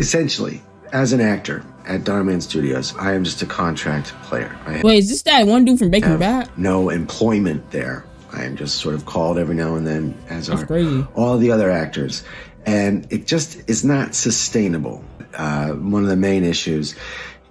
Essentially, as an actor at Dharr Studios, I am just a contract player. Wait, is this that one dude from Breaking Bad? No employment there. I am just sort of called every now and then, as That's are crazy. all the other actors. And it just is not sustainable. One of the main issues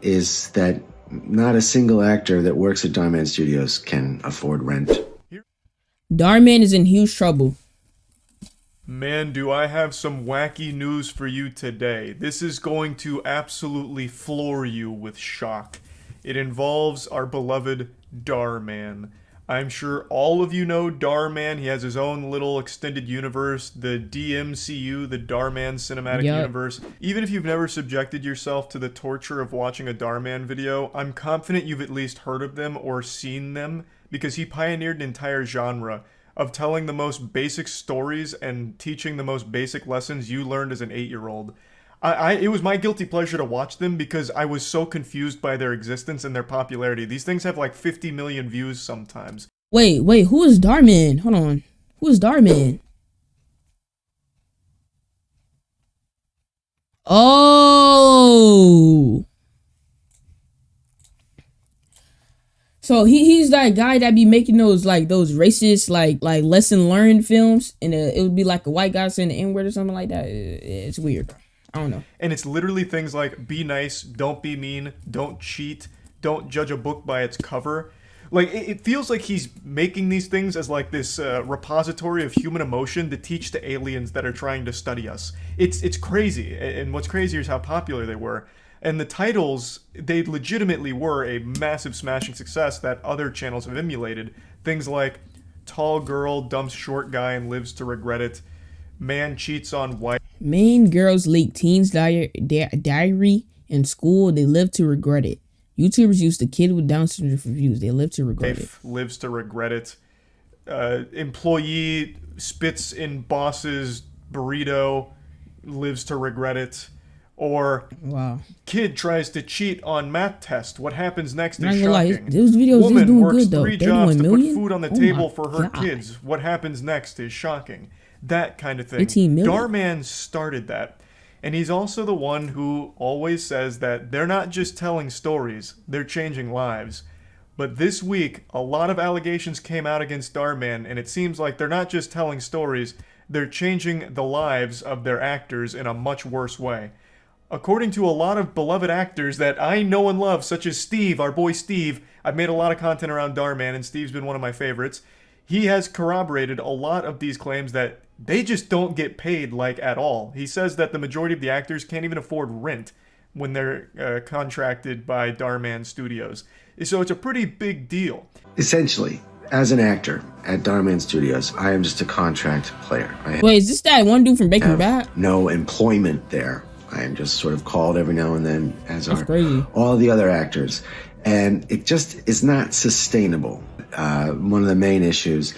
is that not a single actor that works at Dharr Studios can afford rent. Dharr is in huge trouble. Man, do I have some wacky news for you today. This is going to absolutely floor you with shock. It involves our beloved Dharr. I'm sure all of you know Dharr. He has his own little extended universe, the DMCU, the Dharr Cinematic Universe. Even if you've never subjected yourself to the torture of watching a Dharr video, I'm confident you've at least heard of them or seen them, because he pioneered an entire genre of telling the most basic stories and teaching the most basic lessons you learned as an 8-year-old. It was my guilty pleasure to watch them because I was so confused by their existence and their popularity. These things have like 50 million views sometimes. Wait, who is Dharr? Hold on. Who is Dharr? Oh. So he's that guy that be making those racist like lesson learned films, and it would be like a white guy saying the N-word or something like that. It's weird. I don't know. And it's literally things like be nice, don't be mean, don't cheat, don't judge a book by its cover. Like it feels like he's making these things as like this repository of human emotion to teach to aliens that are trying to study us. It's crazy, and what's crazier is how popular they were. And the titles, they legitimately were a massive smashing success that other channels have emulated. Things like Tall Girl Dumps Short Guy and Lives to Regret It, Man Cheats on Wife. Mean Girls Leak Teens Diary in School, They Live to Regret It. YouTubers use the kid with Down syndrome for views. They live to regret it. Lives to regret it. Employee spits in boss's burrito, lives to regret it. Or kid tries to cheat on math test. What happens next is shocking. Those videos Woman doing works good, though. 3 jobs to put food on the table my for her God. kids. What happens next is shocking. That kind of thing. 18 million. Dharr started that. And he's also the one who always says that they're not just telling stories, they're changing lives. But this week, a lot of allegations came out against Dharr, and it seems like they're not just telling stories, they're changing the lives of their actors in a much worse way. According to a lot of beloved actors that I know and love, such as Steve, our boy Steve, I've made a lot of content around Dharr, and Steve's been one of my favorites. He has corroborated a lot of these claims that they just don't get paid like at all. He says that the majority of the actors can't even afford rent when they're contracted by Dharr Studios. So it's a pretty big deal. Essentially, as an actor at Dharr Studios, I am just a contract player. Wait, is this that one dude from Breaking Bad? No employment there. I am just sort of called every now and then, as That's are crazy. all the other actors. And it just is not sustainable. One of the main issues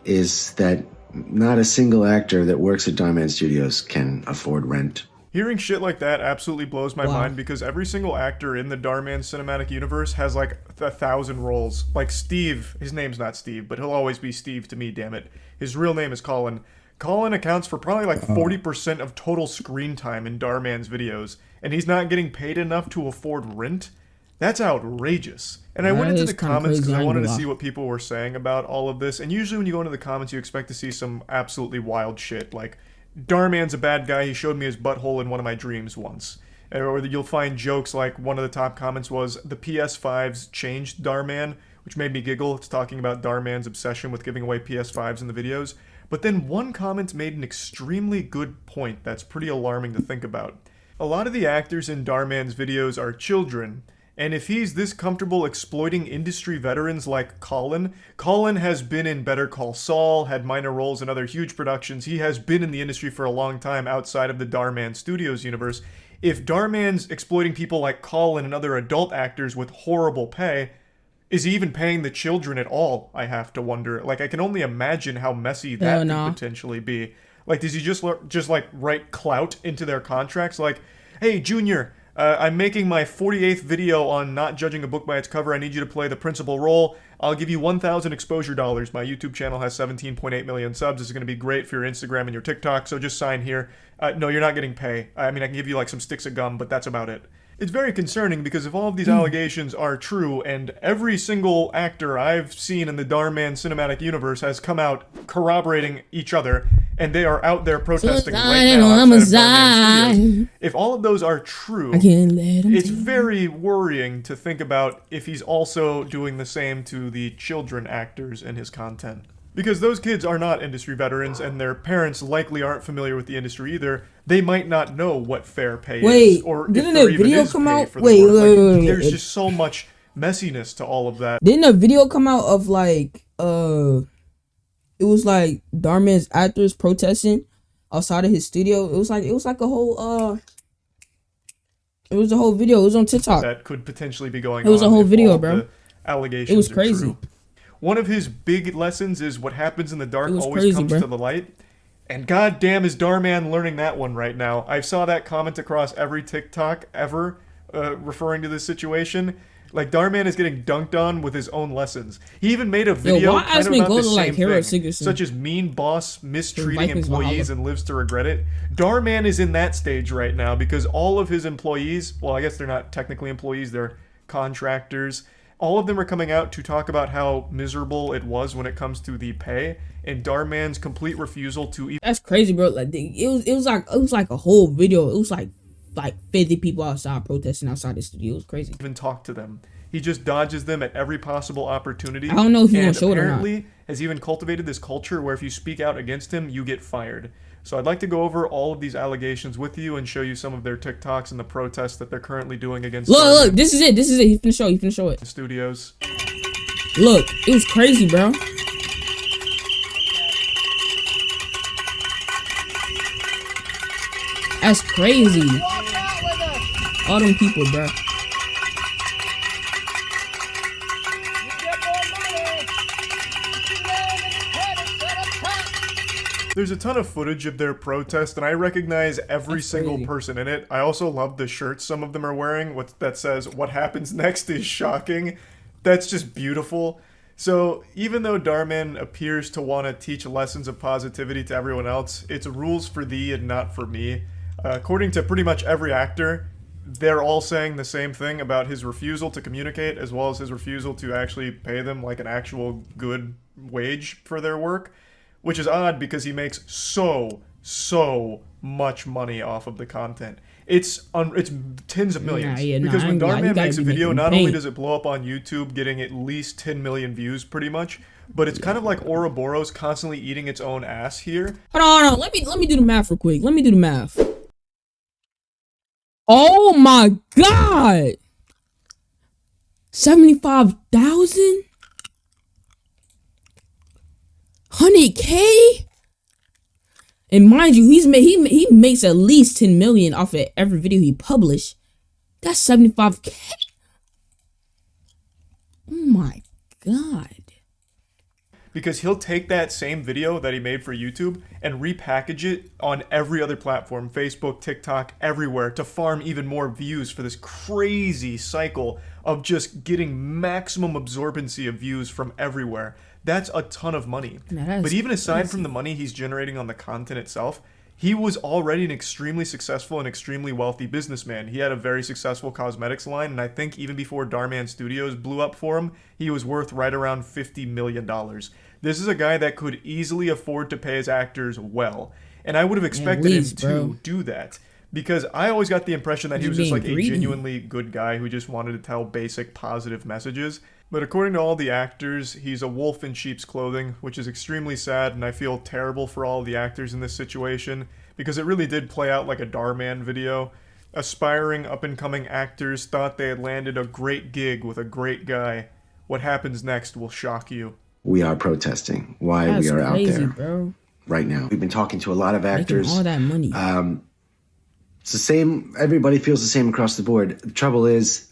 is that not a single actor that works at Dharr Studios can afford rent. Hearing shit like that absolutely blows my mind, because every single actor in the Dharr cinematic universe has like 1,000 roles. Like Steve, his name's not Steve, but he'll always be Steve to me, damn it. His real name is Colin. Colin accounts for probably like 40% of total screen time in Dharr videos, and he's not getting paid enough to afford rent? That's outrageous. And I went into the comments because I wanted to see what people were saying about all of this, and usually when you go into the comments you expect to see some absolutely wild shit, like, Dharr a bad guy, he showed me his butthole in one of my dreams once. Or you'll find jokes like, one of the top comments was, the PS5s changed Dharr, which made me giggle. It's talking about Dharr obsession with giving away PS5s in the videos. But then one comment made an extremely good point that's pretty alarming to think about. A lot of the actors in Dharr videos are children, and if he's this comfortable exploiting industry veterans like Colin has been in Better Call Saul, had minor roles in other huge productions. He has been in the industry for a long time outside of the Dharr Studios universe. If Dharr exploiting people like Colin and other adult actors with horrible pay, is he even paying the children at all? I have to wonder. Like, I can only imagine how messy that could potentially be. Like, does he just like write clout into their contracts? Like, hey, Junior, I'm making my 48th video on not judging a book by its cover. I need you to play the principal role. I'll give you 1,000 exposure dollars. My YouTube channel has 17.8 million subs. This is going to be great for your Instagram and your TikTok, so just sign here. No, you're not getting pay. I mean, I can give you like some sticks of gum, but that's about it. It's very concerning because if all of these allegations are true, and every single actor I've seen in the Dharr cinematic universe has come out corroborating each other, and they are out there protesting right now outside of Dharr Studios. If all of those are true, it's very worrying to think about if he's also doing the same to the children actors in his content. Because those kids are not industry veterans, and their parents likely aren't familiar with the industry either. They might not know what fair pay is, or if there even is pay for the work. Like, there's just so much messiness to all of that. Didn't a video come out of like it was like Dharr actors protesting outside of his studio? It was like a whole it was a whole video. It was on TikTok. That could potentially be going on. It was a whole video, bro. Allegations. It was crazy. True. One of his big lessons is what happens in the dark always comes to the light. And goddamn is Dharr learning that one right now. I saw that comment across every TikTok ever referring to this situation. Like, Dharr is getting dunked on with his own lessons. He even made a video kind of about the same thing, such as mean boss mistreating employees and lives to regret it. Dharr is in that stage right now because all of his employees, well, I guess they're not technically employees, they're contractors. All of them are coming out to talk about how miserable it was when it comes to the pay, and Dharr complete refusal to. That's crazy, bro. Like it was like a whole video. It was like 50 people outside protesting outside the studio. It was crazy. Even talk to them. He just dodges them at every possible opportunity. I don't know if he's gonna show it or not. Apparently, has even cultivated this culture where if you speak out against him, you get fired. So I'd like to go over all of these allegations with you and show you some of their TikToks and the protests that they're currently doing against. Look, this is it. He's finna show it. Studios. Look, it was crazy, bro. That's crazy. All them people, bro. There's a ton of footage of their protest, and I recognize every single person in it. I also love the shirts some of them are wearing that says, "What happens next is shocking." That's just beautiful. So even though Dharr appears to want to teach lessons of positivity to everyone else, it's rules for thee and not for me. According to pretty much every actor, they're all saying the same thing about his refusal to communicate, as well as his refusal to actually pay them like an actual good wage for their work. Which is odd because he makes so much money off of the content. It's tens of millions. Because when Dharr makes a video, not only does it blow up on YouTube, getting at least 10 million views pretty much, but it's kind of like Ouroboros constantly eating its own ass here. Hold on. Let me do the math real quick. Let me do the math. Oh my god! 75,000? 100K? And mind you, he makes at least 10 million off of every video he published. That's 75K. Oh my god. Because he'll take that same video that he made for YouTube and repackage it on every other platform, Facebook, TikTok, everywhere, to farm even more views for this crazy cycle of just getting maximum absorbency of views from everywhere. That's a ton of money. But even aside from the money he's generating on the content itself, he was already an extremely successful and extremely wealthy businessman. He had a very successful cosmetics line, and I think even before Dharr Studios blew up for him, he was worth right around $50 million. This is a guy that could easily afford to pay his actors well, and I would have expected him to do that. Because I always got the impression that he was just like a genuinely good guy who just wanted to tell basic positive messages. But according to all the actors, he's a wolf in sheep's clothing, which is extremely sad, and I feel terrible for all the actors in this situation, because it really did play out like a Dharr video. Aspiring up-and-coming actors thought they had landed a great gig with a great guy. What happens next will shock you. We are protesting. Why we are out there, bro. Right now. We've been talking to a lot of actors. Making all that money. It's the same. Everybody feels the same across the board. The trouble is,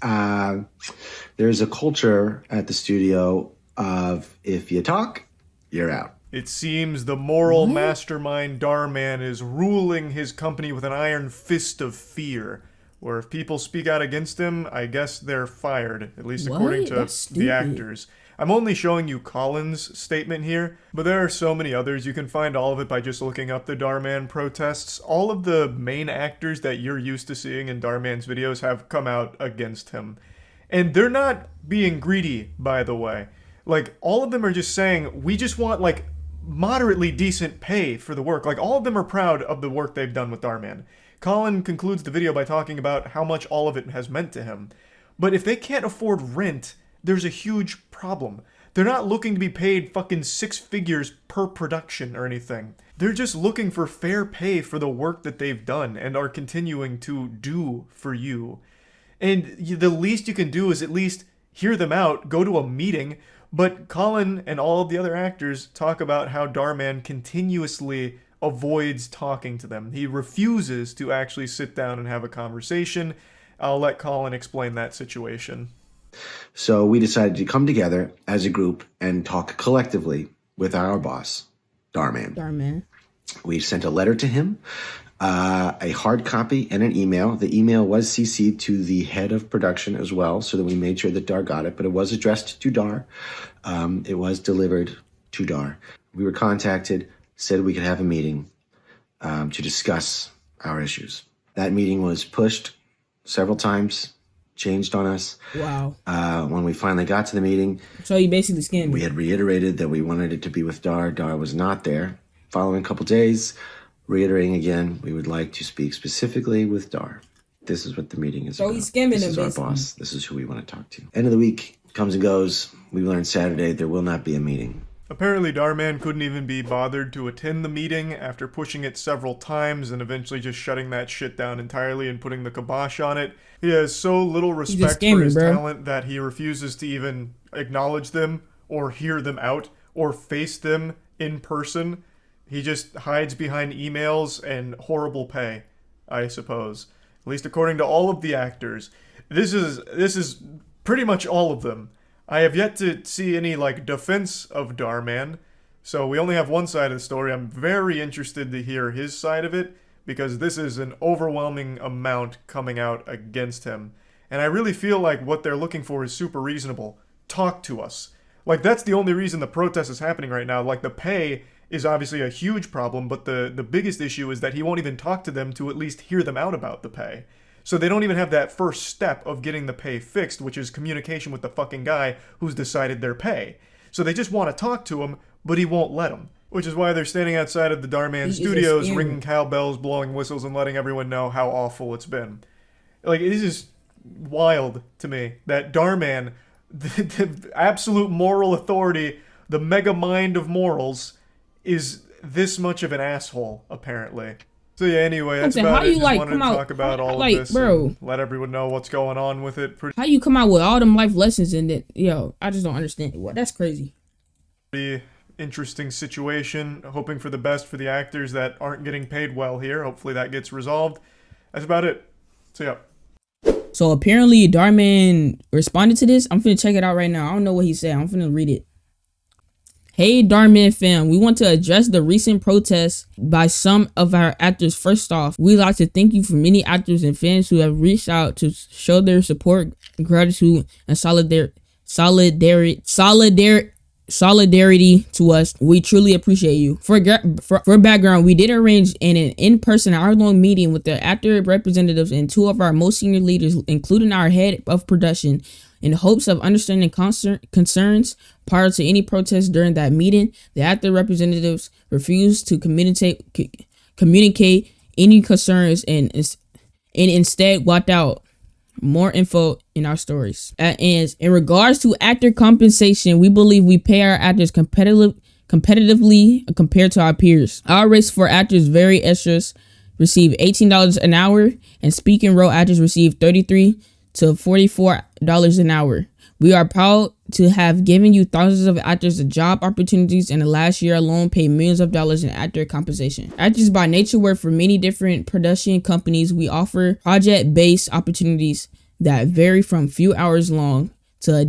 there's a culture at the studio of if you talk, you're out. It seems the moral mastermind Dharr is ruling his company with an iron fist of fear. where if people speak out against him, I guess they're fired, at least What? according to That's the stupid. actors. I'm only showing you Colin's statement here, but there are so many others. You can find all of it by just looking up the Dharr protests. All of the main actors that you're used to seeing in Dharr's videos have come out against him. And they're not being greedy, by the way. Like, all of them are just saying, we just want, like, moderately decent pay for the work. Like, all of them are proud of the work they've done with Dharr. Colin concludes the video by talking about how much all of it has meant to him. But if they can't afford rent, there's a huge problem. They're not looking to be paid fucking 6 figures per production or anything. They're just looking for fair pay for the work that they've done and are continuing to do for you. And the least you can do is at least hear them out, go to a meeting. But Colin and all of the other actors talk about how Dharr continuously avoids talking to them. He refuses to actually sit down and have a conversation. I'll let Colin explain that situation. So we decided to come together as a group and talk collectively with our boss, Dharr. Dharr. We sent a letter to him, a hard copy and an email. The email was CC'd to the head of production as well, so that we made sure that Dharr got it, but it was addressed to Dharr. It was delivered to Dharr. We were contacted, said we could have a meeting to discuss our issues. That meeting was pushed several times, changed on us. Wow. When we finally got to the meeting, So you basically scammed me. we had reiterated that we wanted it to be with Dharr. Dharr was not there. Following a couple days, reiterating again, we would like to speak specifically with Dharr. This is what the meeting is So about. he's scamming This him, is our basically. boss. This is who we want to talk to. End of the week comes and goes. We learned Saturday there will not be a meeting. Apparently, Dharr couldn't even be bothered to attend the meeting after pushing it several times and eventually just shutting that shit down entirely and putting the kibosh on it. He has so little respect for scammer, his bro. talent that he refuses to even acknowledge them or hear them out or face them in person. He just hides behind emails and horrible pay, I suppose. At least according to all of the actors. This is pretty much all of them. I have yet to see any, like, defense of Dharr, so we only have one side of the story. I'm very interested to hear his side of it, because this is an overwhelming amount coming out against him. And I really feel like what they're looking for is super reasonable. Talk to us. Like, that's the only reason the protest is happening right now. Like, the pay is obviously a huge problem, but the biggest issue is that he won't even talk to them to at least hear them out about the pay. So they don't even have that first step of getting the pay fixed, which is communication with the fucking guy who's decided their pay. So they just want to talk to him, but he won't let them. Which is why they're standing outside of the Dharr He is a studios, scammer. ringing cowbells, blowing whistles, and letting everyone know how awful it's been. Like, it is just wild to me that Dharr, the absolute moral authority, the mega mind of morals, is this much of an asshole, apparently. So yeah, anyway, that's saying, about how it. you, Just like, wanted come to out- talk about all like, of this bro. and let everyone know what's going on with it. How you come out with all them life lessons and then, yo, I just don't understand. What? That's crazy. Pretty interesting situation. Hoping for the best for the actors that aren't getting paid well here. Hopefully that gets resolved. That's about it. So yeah. So apparently Dharr responded to this. I'm finna check it out right now. I don't know what he said. I'm finna read it. Hey Dharr fam, we want to address the recent protests by some of our actors. First off, we'd like to thank you for many actors and fans who have reached out to show their support, gratitude, and solidarity to us. We truly appreciate you. For background, we did arrange an in-person hour-long meeting with the actor representatives and 2 of our most senior leaders, including our head of production, in hopes of understanding concerns. Prior to any protests during that meeting, the actor representatives refused to communicate any concerns and instead walked out. More info in our stories. And in regards to actor compensation, we believe we pay our actors competitively compared to our peers. Our rates for actors vary. Extras receive $18 an hour, and speaking role actors receive $33 to $44 an hour. We are proud to have given you thousands of actors the job opportunities, and the last year alone paid millions of dollars in actor compensation. Actors by nature work for many different production companies. We offer project-based opportunities that vary from few hours long to a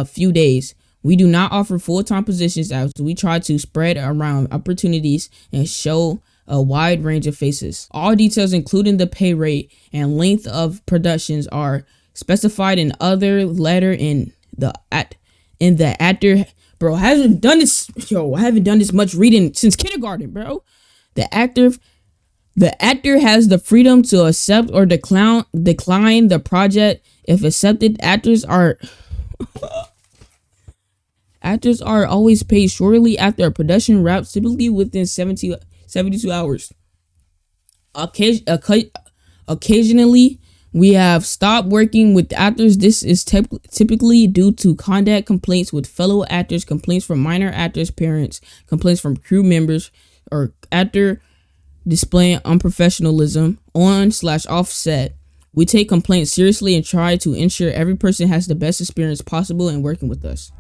few days. We do not offer full-time positions as we try to spread around opportunities and show a wide range of faces. All details, including the pay rate and length of productions, are specified in other letter in the actor. Bro, I haven't done this. I haven't done this much reading since kindergarten, bro. The actor has the freedom to accept or decline the project. If accepted, actors are always paid shortly after a production wraps, typically within 72 hours. Occasionally, we have stopped working with actors. This is typically due to conduct complaints with fellow actors, complaints from minor actors' parents, complaints from crew members, or actor displaying unprofessionalism on/off set. We take complaints seriously and try to ensure every person has the best experience possible in working with us.